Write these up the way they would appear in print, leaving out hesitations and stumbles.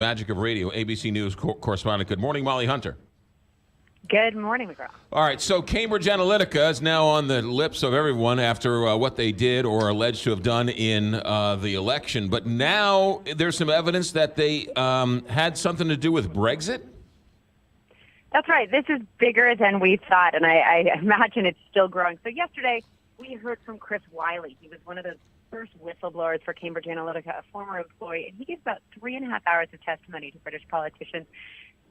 Magic of Radio, ABC News correspondent. Good morning, Molly Hunter. Good morning, McGraw. All right, so Cambridge Analytica is now on the lips of everyone after what they did or alleged to have done in the election. But now there's some evidence that they had something to do with Brexit? That's right. This is bigger than we thought, and I imagine it's still growing. So yesterday, we heard from Chris Wiley. He was one of the first whistleblowers for Cambridge Analytica, a former employee, and he gave about 3.5 hours of testimony to British politicians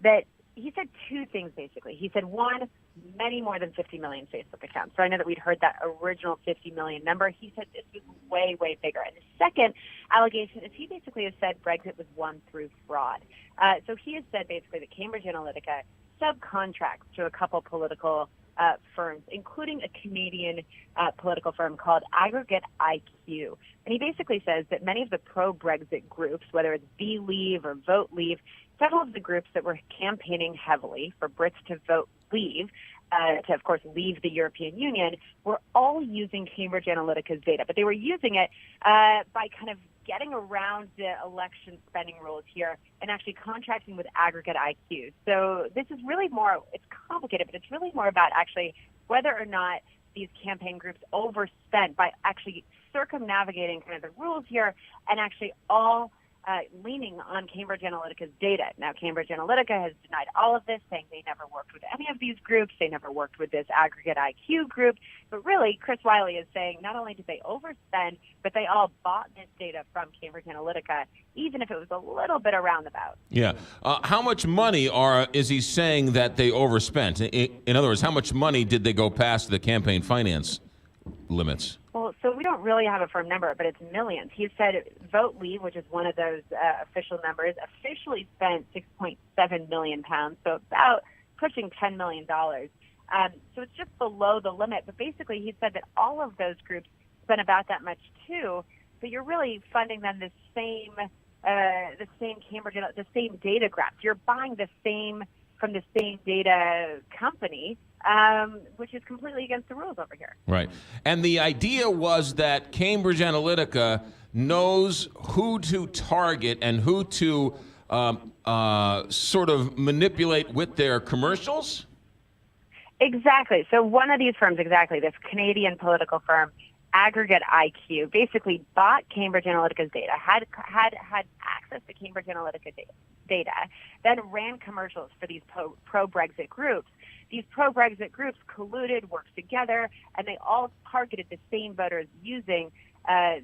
that he said two things, basically. He said, one, many more than 50 million Facebook accounts. So I know that we'd heard that original 50 million number. He said this was way, way bigger. And the second allegation is he basically has said Brexit was won through fraud. So he has said basically that Cambridge Analytica subcontracts to a couple political firms, including a Canadian political firm called Aggregate IQ. And he basically says that many of the pro-Brexit groups, whether it's Be Leave or Vote Leave, several of the groups that were campaigning heavily for Brits to vote leave, to, of course, leave the European Union, were all using Cambridge Analytica's data. But they were using it by kind of getting around the election spending rules here and actually contracting with Aggregate IQ. So this is really more, it's complicated, but it's really more about actually whether or not these campaign groups overspent by actually circumnavigating kind of the rules here and actually all leaning on Cambridge Analytica's data. Now, Cambridge Analytica has denied all of this, saying they never worked with any of these groups. They never worked with this Aggregate IQ group. But really, Chris Wiley is saying not only did they overspend, but they all bought this data from Cambridge Analytica, even if it was a little bit around the bout. Yeah. How much money is he saying that they overspent? In other words, how much money did they go past the campaign finance limits? Well, so we don't really have a firm number, but it's millions. He said Vote Leave, which is one of those official numbers, officially spent £6.7 million, so about pushing $10 million. So it's just below the limit. But basically, he said that all of those groups spent about that much too. But you're really funding them the same Cambridge, the same data graphs. You're buying the same from the same data company, which is completely against the rules over here. Right. And the idea was that Cambridge Analytica knows who to target and who to sort of manipulate with their commercials? Exactly. So one of these firms, this Canadian political firm, Aggregate IQ, basically bought Cambridge Analytica's data, had access to Cambridge Analytica data, then ran commercials for these pro-Brexit groups. These pro-Brexit groups colluded, worked together, and they all targeted the same voters using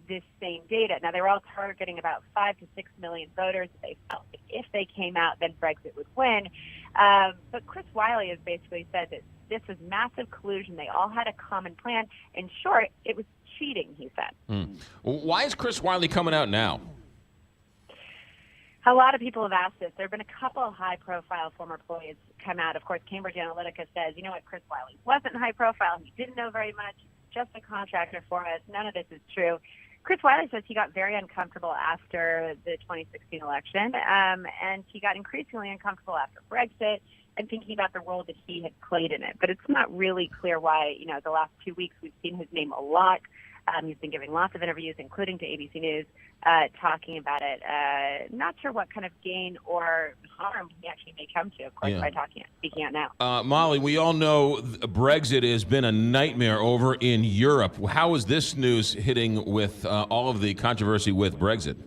this same data. Now, they were all targeting about 5 to 6 million voters. They felt that if they came out, then Brexit would win. But Chris Wiley has basically said that this was massive collusion. They all had a common plan. In short, it was cheating, he said. Why is Chris Wiley coming out now? A lot of people have asked this. There have been a couple of high-profile former employees come out. Of course, Cambridge Analytica says, you know what, Chris Wiley wasn't high-profile. He didn't know very much, just a contractor for us. None of this is true. Chris Wiley says he got very uncomfortable after the 2016 election, and he got increasingly uncomfortable after Brexit and thinking about the role that he had played in it. But it's not really clear why, the last 2 weeks we've seen his name a lot. He's been giving lots of interviews, including to ABC News, talking about it. Not sure what kind of gain or harm he actually may come to, of course, by speaking out now. Molly, we all know Brexit has been a nightmare over in Europe. How is this news hitting with all of the controversy with Brexit?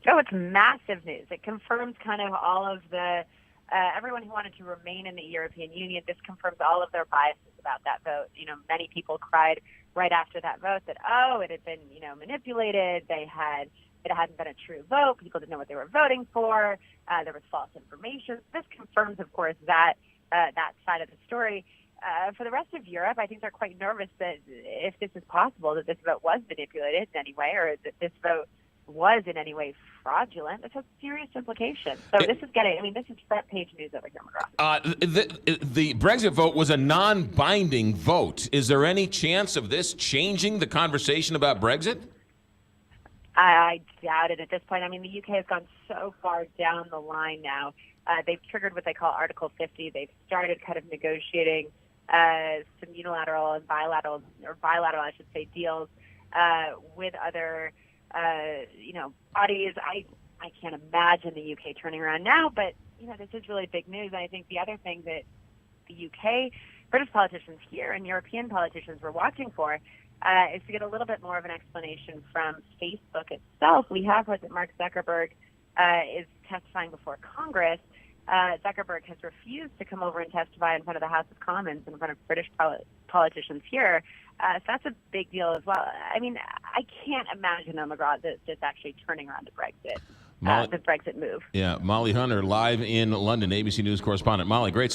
Oh, it's massive news. It confirms kind of all of the everyone who wanted to remain in the European Union. This confirms all of their biases about that vote. Many people cried right after that vote that, it had been, manipulated. It hadn't been a true vote. People didn't know what they were voting for. There was false information. This confirms, of course, that side of the story. For the rest of Europe, I think they're quite nervous that if this is possible, that this vote was manipulated in any way, or that this vote was in any way fraudulent. This has serious implications. So this is front page news over here, McGraw. The Brexit vote was a non-binding vote. Is there any chance of this changing the conversation about Brexit? I doubt it at this point. The UK has gone so far down the line now. They've triggered what they call Article 50. They've started kind of negotiating some unilateral and bilateral, I should say, deals with other, bodies. I can't imagine the UK turning around now, but this is really big news. And I think the other thing that the UK, British politicians here, and European politicians were watching for is to get a little bit more of an explanation from Facebook itself. We have heard that Mark Zuckerberg is testifying before Congress. Zuckerberg has refused to come over and testify in front of the House of Commons in front of British politicians here. So that's a big deal as well. I mean, I can't imagine, McGraw, this actually turning around the Brexit move. Yeah, Molly Hunter, live in London, ABC News correspondent. Molly, great.